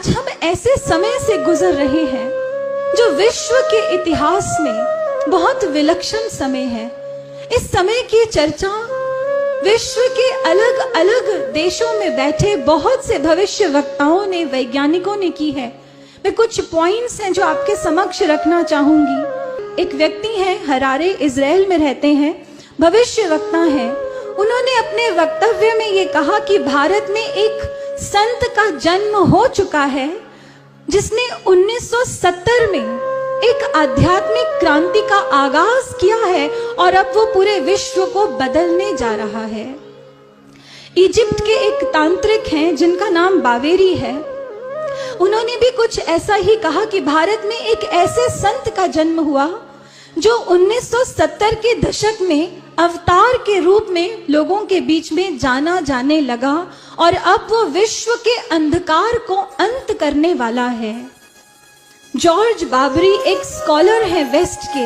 आज हम ऐसे समय से गुजर रहे हैं जो विश्व के इतिहास में बहुत विलक्षण समय है। इस समय की चर्चा विश्व के अलग अलग देशों में बैठे बहुत से भविष्य वक्ताओं ने, वैज्ञानिकों ने की है। मैं कुछ पॉइंट्स हैं जो आपके समक्ष रखना चाहूंगी। एक व्यक्ति हैं, हरारे इजराइल में रहते हैं, भविष्य वक्ता हैं। उन्होंने अपने वक्तव्य में ये कहा कि भारत में एक संत का जन्म हो चुका है जिसने 1970 में एक आध्यात्मिक क्रांति का आगाज किया है और अब वो पूरे विश्व को बदलने जा रहा है। इजिप्ट के एक तांत्रिक हैं जिनका नाम बावेरी है। उन्होंने भी कुछ ऐसा ही कहा कि भारत में एक ऐसे संत का जन्म हुआ जो 1970 के दशक में अवतार के रूप में लोगों के बीच में जाना जाने लगा और अब वो विश्व के अंधकार को अंत करने वाला है। जॉर्ज बाबरी एक स्कॉलर है वेस्ट के।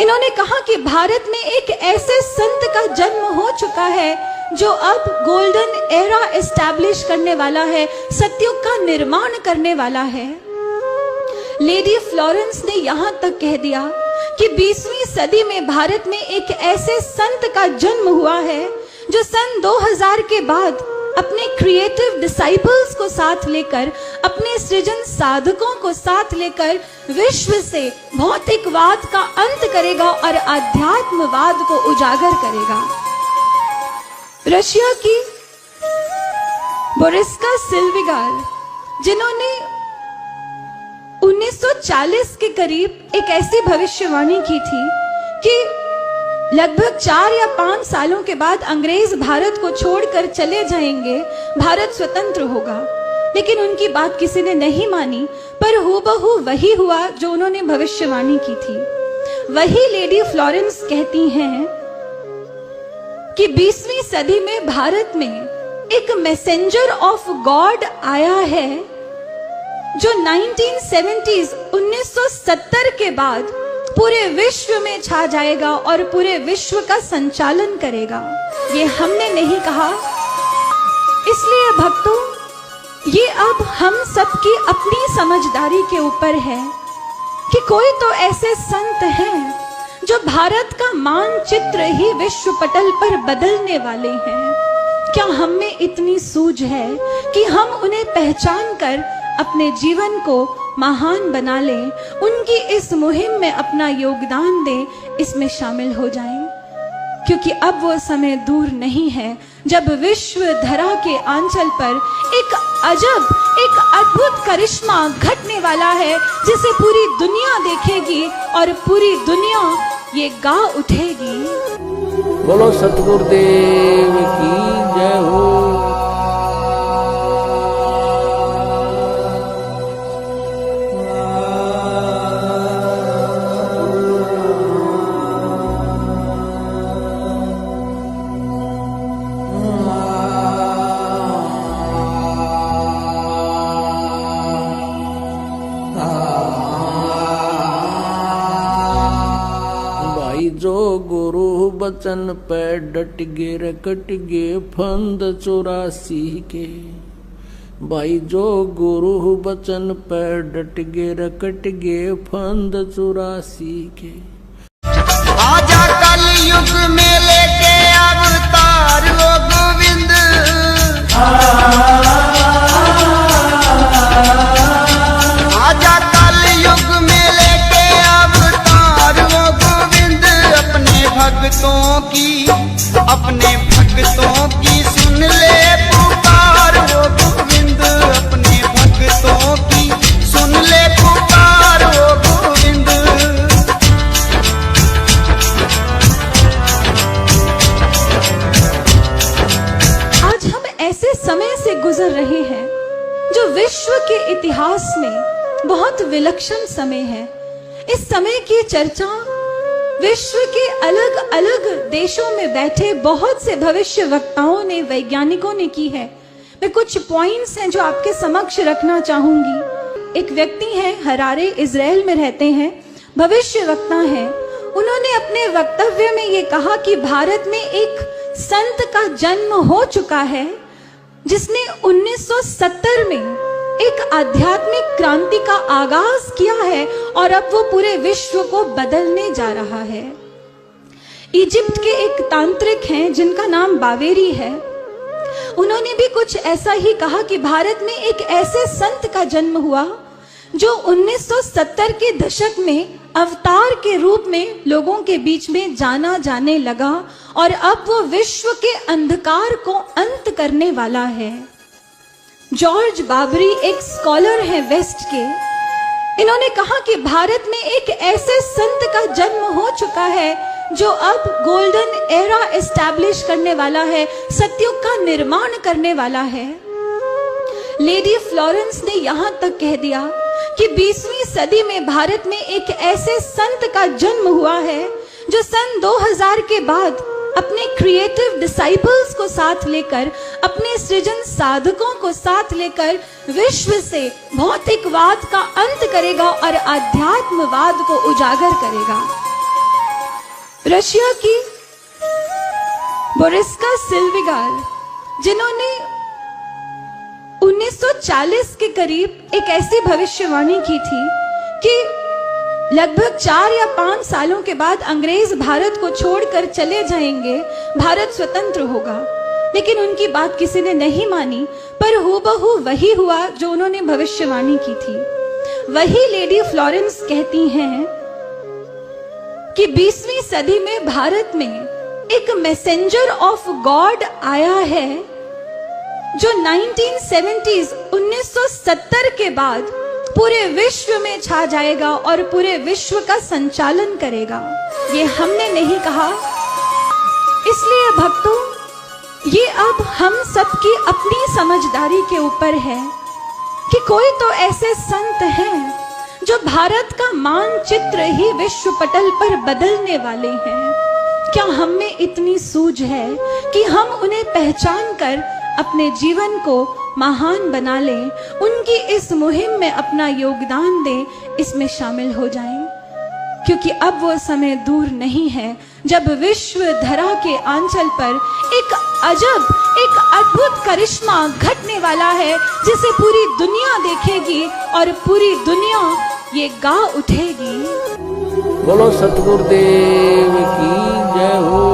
इन्होंने कहा कि भारत में एक ऐसे संत का जन्म हो चुका है जो अब गोल्डन एरा एस्टैब्लिश करने वाला है, सतयुग का निर्माण करने वाला है। लेडी फ्लोरेंस ने यहां तक कह दिया कि 20वीं सदी में भारत में एक ऐसे संत का जन्म हुआ है जो सन 2000 के बाद अपने क्रिएटिव डिसाइपल्स को साथ लेकर, अपने सृजन साधकों को साथ लेकर विश्व से भौतिकवाद का अंत करेगा और आध्यात्मवाद को उजागर करेगा। रशिया की बोरिस्का सिल्विगार, जिन्होंने 1940 के करीब एक ऐसी भविष्यवाणी की थी कि लगभग 4 या 5 सालों के बाद अंग्रेज भारत को छोड़कर चले जाएंगे, भारत स्वतंत्र होगा। लेकिन उनकी बात किसी ने नहीं मानी, पर हूबहू वही हुआ जो उन्होंने भविष्यवाणी की थी। वही लेडी फ्लोरेंस कहती हैं कि 20वीं सदी में भारत में एक मैसेंजर ऑफ गॉड आया है जो 1970 के बाद पूरे विश्व में छा जाएगा और पूरे विश्व का संचालन करेगा। ये हमने नहीं कहा। इसलिए भक्तों, ये अब हम सबकी अपनी समझदारी के ऊपर है कि कोई तो ऐसे संत हैं जो भारत का मानचित्र ही विश्व पटल पर बदलने वाले हैं। क्या हम में इतनी सूझ है कि हम उन्हें पहचान कर अपने जीवन को महान बना लें, उनकी इस मुहिम में अपना योगदान दें, इसमें शामिल हो जाएं? क्योंकि अब वो समय दूर नहीं है जब विश्व धरा के आंचल पर एक अजब, एक अद्भुत करिश्मा घटने वाला है जिसे पूरी दुनिया देखेगी और पूरी दुनिया ये गा उठेगी। बोलो सतगुरुदेव की जय हो। जो गुरु बचन पे डट गे रकट गे फंद 84 के। भाई जो गुरु बचन पे डट गे रकट गे फंद 84 के। आजा कल युग में लेके अवतार वो गोविंद। आजा कल युग में लेके अवतार वो गोविंद। अपने भक्तों की सुन ले पुकार वो गोविंद। अपने भक्तों की सुन ले पुकार वो गोविंद। आज हम ऐसे समय से गुजर रहे हैं जो विश्व के इतिहास में बहुत विलक्षण समय है। इस समय की चर्चा विश्व के अलग अलग देशों में बैठे बहुत से भविष्य वक्ताओं ने, वैज्ञानिकों ने की है। मैं कुछ पॉइंट्स हैं जो आपके समक्ष रखना चाहूंगी। एक व्यक्ति हैं, हरारे इजराइल में रहते हैं, भविष्य वक्ता हैं। उन्होंने अपने वक्तव्य में ये कहा कि भारत में एक संत का जन्म हो चुका है जिसने 1970 में एक एक आध्यात्मिक क्रांति का आगाज किया है और अब वो पूरे विश्व को बदलने जा रहा है। इजिप्ट के एक तांत्रिक हैं जिनका नाम बावेरी है। उन्होंने भी कुछ ऐसा ही कहा कि भारत में एक ऐसे संत का जन्म हुआ जो 1970 के दशक में अवतार के रूप में लोगों के बीच में जाना जाने लगा और अब वो विश्व के अंधकार को अंत करने वाला है। जॉर्ज बाबरी एक स्कॉलर हैं वेस्ट के। इन्होंने कहा कि भारत में एक ऐसे संत का जन्म हो चुका है जो अब गोल्डन एरा एस्टैब्लिश करने वाला है, सतयुग का निर्माण करने वाला है। लेडी फ्लोरेंस ने यहां तक कह दिया कि 20वीं सदी में भारत में एक ऐसे संत का जन्म हुआ है जो सन 2000 के बाद अपने क्रिएटिव डिसाइपल्स को साथ लेकर, अपने सृजन साधकों को साथ लेकर विश्व से भौतिकवाद का अंत करेगा और आध्यात्मवाद को उजागर करेगा। रशिया की बोरिस्का सिल्विगार, जिन्होंने 1940 के करीब एक ऐसी भविष्यवाणी की थी कि लगभग 4 या 5 सालों के बाद अंग्रेज भारत को छोड़कर चले जाएंगे, भारत स्वतंत्र होगा। लेकिन उनकी बात किसी ने नहीं मानी, पर हूबहू वही हुआ जो उन्होंने भविष्यवाणी की थी। वही लेडी फ्लोरेंस कहती हैं कि 20वीं सदी में भारत में एक मैसेंजर ऑफ गॉड आया है जो 1970 के बाद पूरे विश्व में छा जाएगा और पूरे विश्व का संचालन करेगा। ये हमने नहीं कहा। इसलिए भक्तों, ये अब हम सबकी अपनी समझदारी के ऊपर है कि कोई तो ऐसे संत हैं जो भारत का मानचित्र ही विश्व पटल पर बदलने वाले हैं। क्या हम में इतनी सूझ है कि हम उन्हें पहचान कर अपने जीवन को महान बना लें, उनकी इस मुहिम में अपना योगदान दें, इसमें शामिल हो जाएं? क्योंकि अब वो समय दूर नहीं है जब विश्व धरा के आंचल पर एक अजब, एक अद्भुत करिश्मा घटने वाला है जिसे पूरी दुनिया देखेगी और पूरी दुनिया ये गा उठेगी। बोलो सतगुरुदेव की जय हो।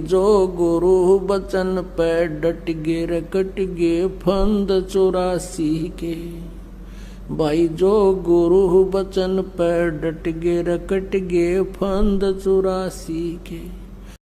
जो गुरु बचन पे डट गे रकट गे फंद 84 के। भाई जो गुरु बचन पे डट गे रकट गे फंद 84 के।